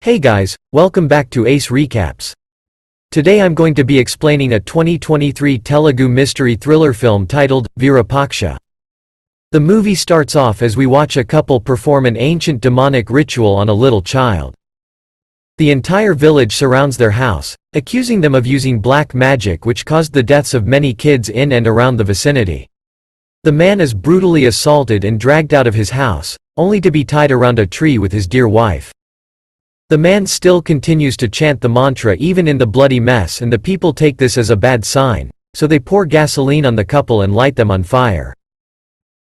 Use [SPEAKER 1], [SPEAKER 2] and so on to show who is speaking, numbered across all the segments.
[SPEAKER 1] Hey guys, welcome back to Ace Recaps. Today I'm going to be explaining a 2023 Telugu mystery thriller film titled Virupaksha. The movie starts off as we watch a couple perform an ancient demonic ritual on a little child. The entire village surrounds their house, accusing them of using black magic which caused the deaths of many kids in and around the vicinity. The man is brutally assaulted and dragged out of his house, only to be tied around a tree with his dear wife. The man still continues to chant the mantra even in the bloody mess, and the people take this as a bad sign, so they pour gasoline on the couple and light them on fire.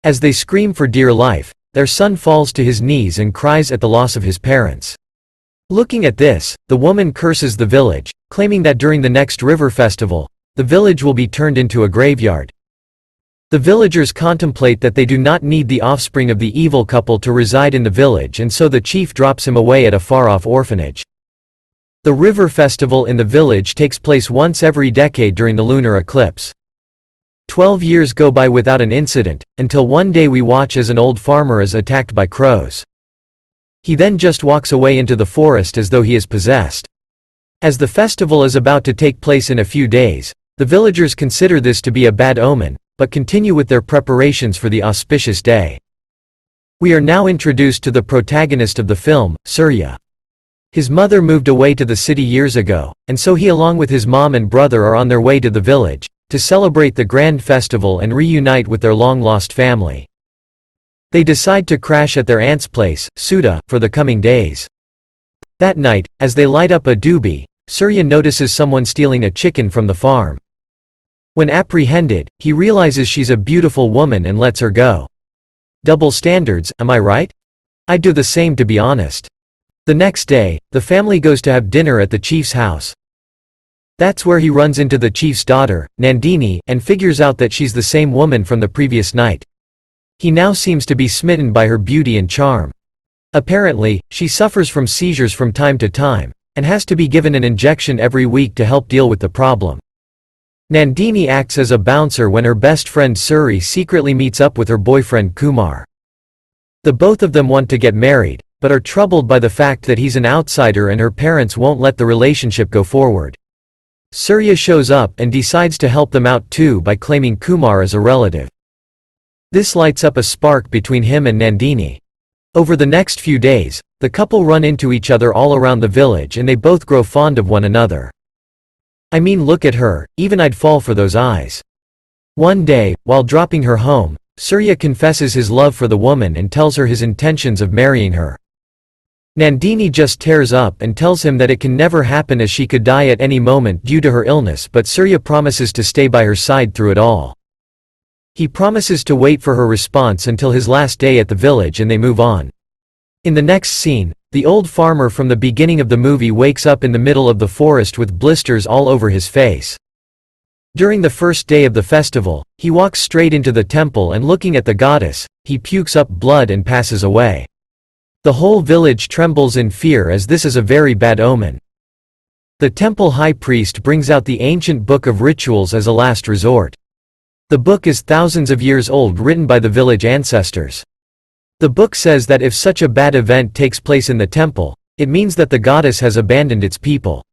[SPEAKER 1] As they scream for dear life, their son falls to his knees and cries at the loss of his parents. Looking at this, the woman curses the village, claiming that during the next river festival, the village will be turned into a graveyard. The villagers contemplate that they do not need the offspring of the evil couple to reside in the village, and so the chief drops him away at a far-off orphanage. The river festival in the village takes place once every decade during the lunar eclipse. 12 years go by without an incident, until one day we watch as an old farmer is attacked by crows. He then just walks away into the forest as though he is possessed. As the festival is about to take place in a few days, the villagers consider this to be a bad omen, but continue with their preparations for the auspicious day. We are now introduced to the protagonist of the film, Surya. His mother moved away to the city years ago, and so he along with his mom and brother are on their way to the village, to celebrate the grand festival and reunite with their long-lost family. They decide to crash at their aunt's place, Sudha, for the coming days. That night, as they light up a doobie, Surya notices someone stealing a chicken from the farm. When apprehended, he realizes she's a beautiful woman and lets her go. Double standards, am I right? I'd do the same, to be honest. The next day, the family goes to have dinner at the chief's house. That's where he runs into the chief's daughter, Nandini, and figures out that she's the same woman from the previous night. He now seems to be smitten by her beauty and charm. Apparently, she suffers from seizures from time to time, and has to be given an injection every week to help deal with the problem. Nandini acts as a bouncer when her best friend Suri secretly meets up with her boyfriend Kumar. The both of them want to get married, but are troubled by the fact that he's an outsider and her parents won't let the relationship go forward. Surya shows up and decides to help them out too by claiming Kumar as a relative. This lights up a spark between him and Nandini. Over the next few days, the couple run into each other all around the village and they both grow fond of one another. I mean, look at her, even I'd fall for those eyes. One day, while dropping her home, Surya confesses his love for the woman and tells her his intentions of marrying her. Nandini just tears up and tells him that it can never happen as she could die at any moment due to her illness, but Surya promises to stay by her side through it all. He promises to wait for her response until his last day at the village and they move on. In the next scene, the old farmer from the beginning of the movie wakes up in the middle of the forest with blisters all over his face. During the first day of the festival, he walks straight into the temple and looking at the goddess, he pukes up blood and passes away. The whole village trembles in fear as this is a very bad omen. The temple high priest brings out the ancient book of rituals as a last resort. The book is thousands of years old, written by the village ancestors. The book says that if such a bad event takes place in the temple, it means that the goddess has abandoned its people.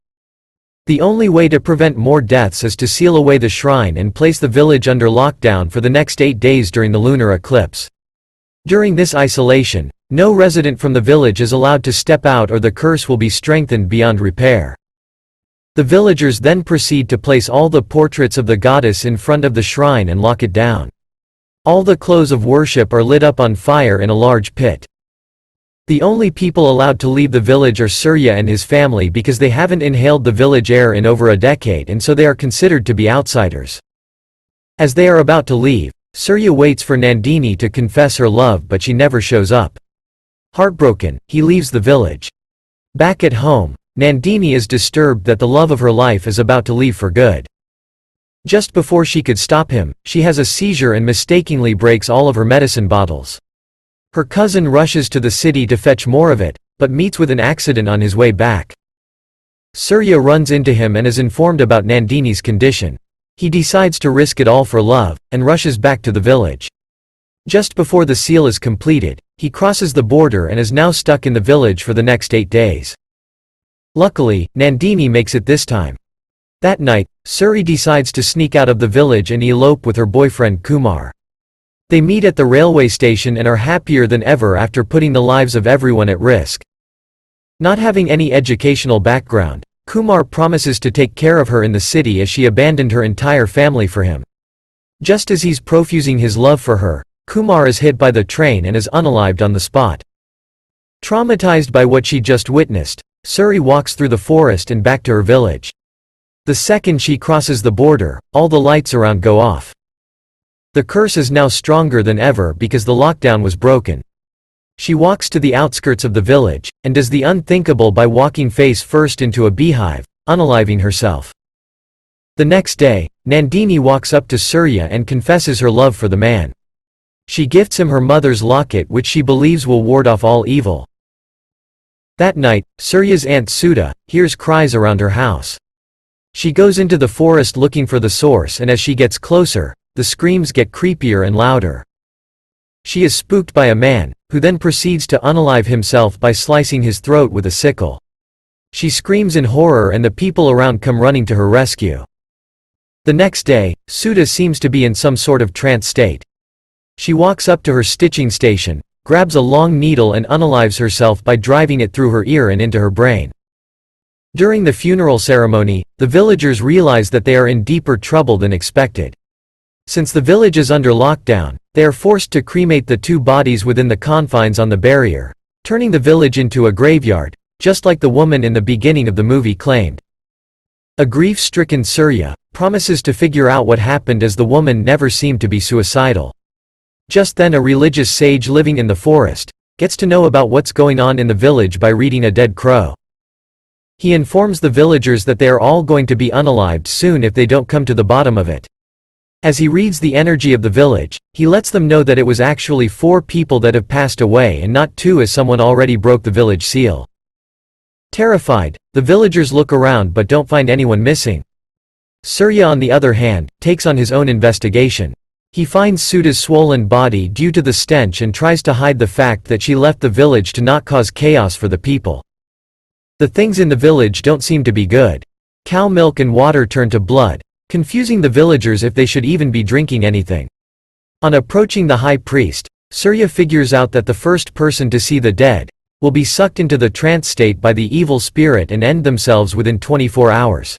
[SPEAKER 1] The only way to prevent more deaths is to seal away the shrine and place the village under lockdown for the next 8 days during the lunar eclipse. During this isolation, no resident from the village is allowed to step out or the curse will be strengthened beyond repair. The villagers then proceed to place all the portraits of the goddess in front of the shrine and lock it down. All the clothes of worship are lit up on fire in a large pit. The only people allowed to leave the village are Surya and his family because they haven't inhaled the village air in over a decade and so they are considered to be outsiders. As they are about to leave, Surya waits for Nandini to confess her love but she never shows up. Heartbroken, he leaves the village. Back at home, Nandini is disturbed that the love of her life is about to leave for good. Just before she could stop him, she has a seizure and mistakenly breaks all of her medicine bottles. Her cousin rushes to the city to fetch more of it, but meets with an accident on his way back. Surya runs into him and is informed about Nandini's condition. He decides to risk it all for love, and rushes back to the village. Just before the seal is completed, he crosses the border and is now stuck in the village for the next 8 days. Luckily, Nandini makes it this time. That night, Suri decides to sneak out of the village and elope with her boyfriend Kumar. They meet at the railway station and are happier than ever after putting the lives of everyone at risk. Not having any educational background, Kumar promises to take care of her in the city as she abandoned her entire family for him. Just as he's profusing his love for her, Kumar is hit by the train and is unalived on the spot. Traumatized by what she just witnessed, Suri walks through the forest and back to her village. The second she crosses the border, all the lights around go off. The curse is now stronger than ever because the lockdown was broken. She walks to the outskirts of the village, and does the unthinkable by walking face first into a beehive, unaliving herself. The next day, Nandini walks up to Surya and confesses her love for the man. She gifts him her mother's locket which she believes will ward off all evil. That night, Surya's aunt Sudha hears cries around her house. She goes into the forest looking for the source, and as she gets closer, the screams get creepier and louder. She is spooked by a man, who then proceeds to unalive himself by slicing his throat with a sickle. She screams in horror and the people around come running to her rescue. The next day, Sudha seems to be in some sort of trance state. She walks up to her stitching station, grabs a long needle and unalives herself by driving it through her ear and into her brain. During the funeral ceremony, the villagers realize that they are in deeper trouble than expected. Since the village is under lockdown, they are forced to cremate the two bodies within the confines on the barrier, turning the village into a graveyard, just like the woman in the beginning of the movie claimed. A grief-stricken Surya promises to figure out what happened as the woman never seemed to be suicidal. Just then a religious sage living in the forest gets to know about what's going on in the village by reading a dead crow. He informs the villagers that they are all going to be unalived soon if they don't come to the bottom of it. As he reads the energy of the village, he lets them know that it was actually 4 people that have passed away and not 2 as someone already broke the village seal. Terrified, the villagers look around but don't find anyone missing. Surya on the other hand, takes on his own investigation. He finds Sudha's swollen body due to the stench and tries to hide the fact that she left the village to not cause chaos for the people. The things in the village don't seem to be good. Cow milk and water turn to blood, confusing the villagers if they should even be drinking anything. On approaching the high priest, Surya figures out that the first person to see the dead will be sucked into the trance state by the evil spirit and end themselves within 24 hours.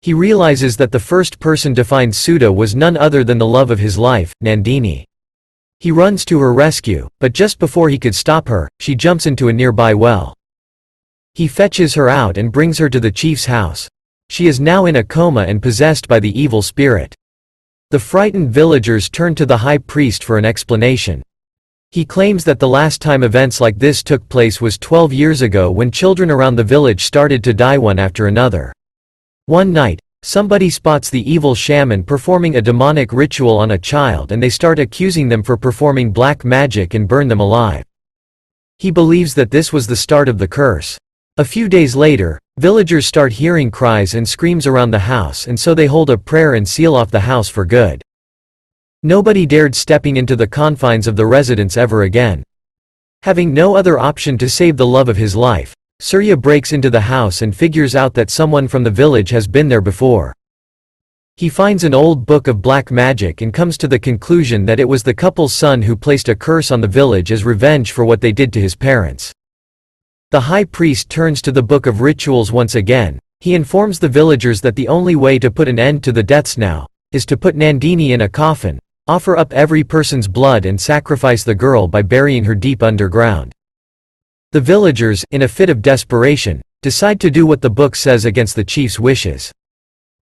[SPEAKER 1] He realizes that the first person to find Sudha was none other than the love of his life, Nandini. He runs to her rescue, but just before he could stop her, she jumps into a nearby well. He fetches her out and brings her to the chief's house. She is now in a coma and possessed by the evil spirit. The frightened villagers turn to the high priest for an explanation. He claims that the last time events like this took place was 12 years ago when children around the village started to die one after another. One night, somebody spots the evil shaman performing a demonic ritual on a child and they start accusing them for performing black magic and burn them alive. He believes that this was the start of the curse. A few days later, villagers start hearing cries and screams around the house, and so they hold a prayer and seal off the house for good. Nobody dared stepping into the confines of the residence ever again. Having no other option to save the love of his life, Surya breaks into the house and figures out that someone from the village has been there before. He finds an old book of black magic and comes to the conclusion that it was the couple's son who placed a curse on the village as revenge for what they did to his parents. The high priest turns to the book of rituals once again. He informs the villagers that the only way to put an end to the deaths now is to put Nandini in a coffin, offer up every person's blood and sacrifice the girl by burying her deep underground. The villagers, in a fit of desperation, decide to do what the book says against the chief's wishes.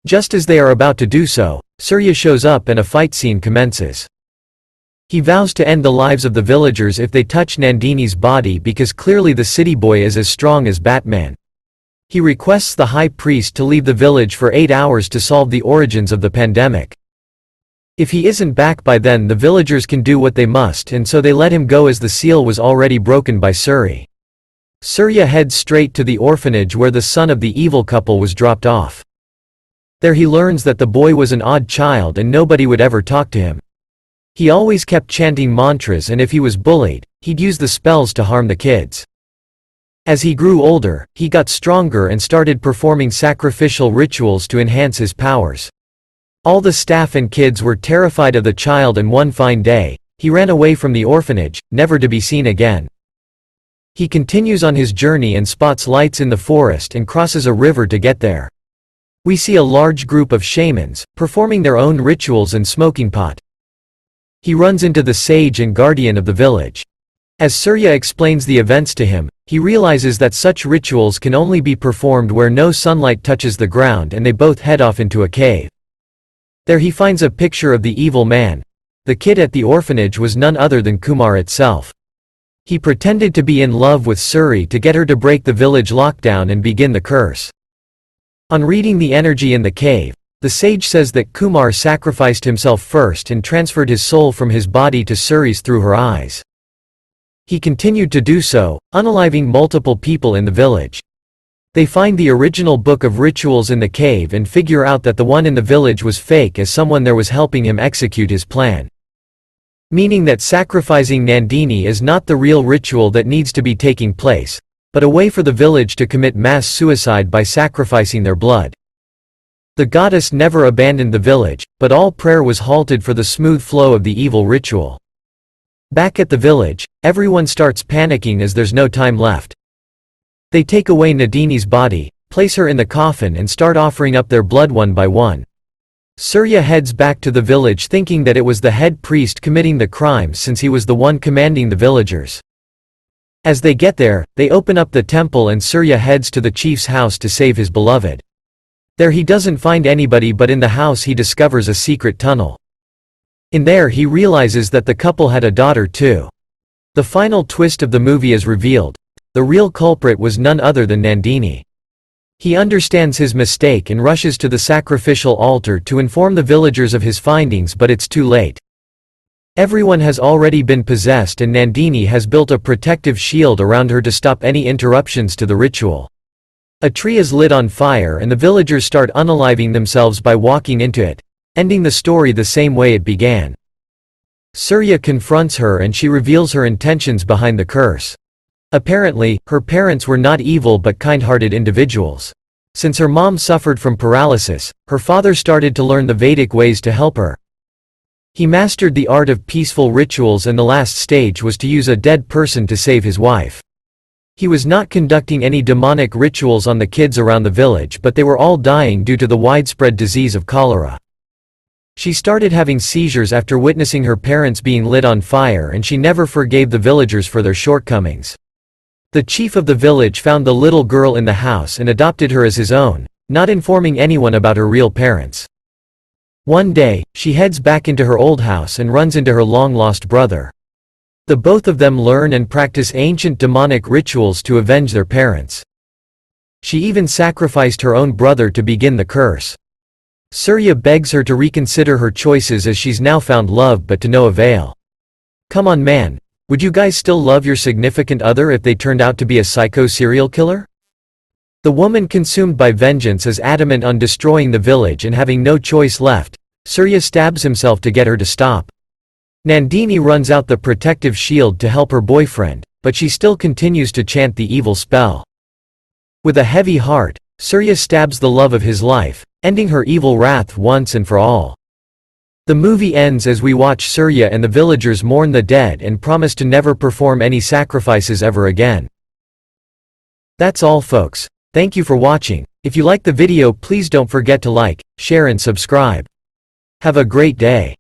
[SPEAKER 1] Just as they are about to do so, Surya shows up and a fight scene commences. He vows to end the lives of the villagers if they touch Nandini's body because clearly the city boy is as strong as Batman. He requests the high priest to leave the village for 8 hours to solve the origins of the pandemic. If he isn't back by then, the villagers can do what they must, and so they let him go as the seal was already broken by Suri. Surya heads straight to the orphanage where the son of the evil couple was dropped off. There he learns that the boy was an odd child and nobody would ever talk to him. He always kept chanting mantras, and if he was bullied, he'd use the spells to harm the kids. As he grew older, he got stronger and started performing sacrificial rituals to enhance his powers. All the staff and kids were terrified of the child, and one fine day, he ran away from the orphanage, never to be seen again. He continues on his journey and spots lights in the forest and crosses a river to get there. We see a large group of shamans, performing their own rituals and smoking pot. He runs into the sage and guardian of the village. As Surya explains the events to him, he realizes that such rituals can only be performed where no sunlight touches the ground, and they both head off into a cave. There he finds a picture of the evil man. The kid at the orphanage was none other than Kumar itself. He pretended to be in love with Suri to get her to break the village lockdown and begin the curse. On reading the energy in the cave, the sage says that Kumar sacrificed himself first and transferred his soul from his body to Suri's through her eyes. He continued to do so, unaliving multiple people in the village. They find the original book of rituals in the cave and figure out that the one in the village was fake, as someone there was helping him execute his plan. Meaning that sacrificing Nandini is not the real ritual that needs to be taking place, but a way for the village to commit mass suicide by sacrificing their blood. The goddess never abandoned the village, but all prayer was halted for the smooth flow of the evil ritual. Back at the village, everyone starts panicking as there's no time left. They take away Nandini's body, place her in the coffin, and start offering up their blood one by one. Surya heads back to the village thinking that it was the head priest committing the crimes, since he was the one commanding the villagers. As they get there, they open up the temple and Surya heads to the chief's house to save his beloved. There he doesn't find anybody, but in the house he discovers a secret tunnel. In there he realizes that the couple had a daughter too. The final twist of the movie is revealed. The real culprit was none other than Nandini. He understands his mistake and rushes to the sacrificial altar to inform the villagers of his findings, but it's too late. Everyone has already been possessed, and Nandini has built a protective shield around her to stop any interruptions to the ritual. A tree is lit on fire and the villagers start unaliving themselves by walking into it, ending the story the same way it began. Surya confronts her and she reveals her intentions behind the curse. Apparently, her parents were not evil but kind-hearted individuals. Since her mom suffered from paralysis, her father started to learn the Vedic ways to help her. He mastered the art of peaceful rituals, and the last stage was to use a dead person to save his wife. He was not conducting any demonic rituals on the kids around the village, but they were all dying due to the widespread disease of cholera. She started having seizures after witnessing her parents being lit on fire, and she never forgave the villagers for their shortcomings. The chief of the village found the little girl in the house and adopted her as his own, not informing anyone about her real parents. One day, she heads back into her old house and runs into her long-lost brother. The both of them learn and practice ancient demonic rituals to avenge their parents. She even sacrificed her own brother to begin the curse. Surya begs her to reconsider her choices as she's now found love, but to no avail. Come on man, would you guys still love your significant other if they turned out to be a psycho serial killer? The woman, consumed by vengeance, is adamant on destroying the village, and having no choice left, Surya stabs himself to get her to stop. Nandini runs out the protective shield to help her boyfriend, but she still continues to chant the evil spell. With a heavy heart, Surya stabs the love of his life, ending her evil wrath once and for all. The movie ends as we watch Surya and the villagers mourn the dead and promise to never perform any sacrifices ever again. That's all folks. Thank you for watching. If you like the video, please don't forget to like, share and subscribe. Have a great day.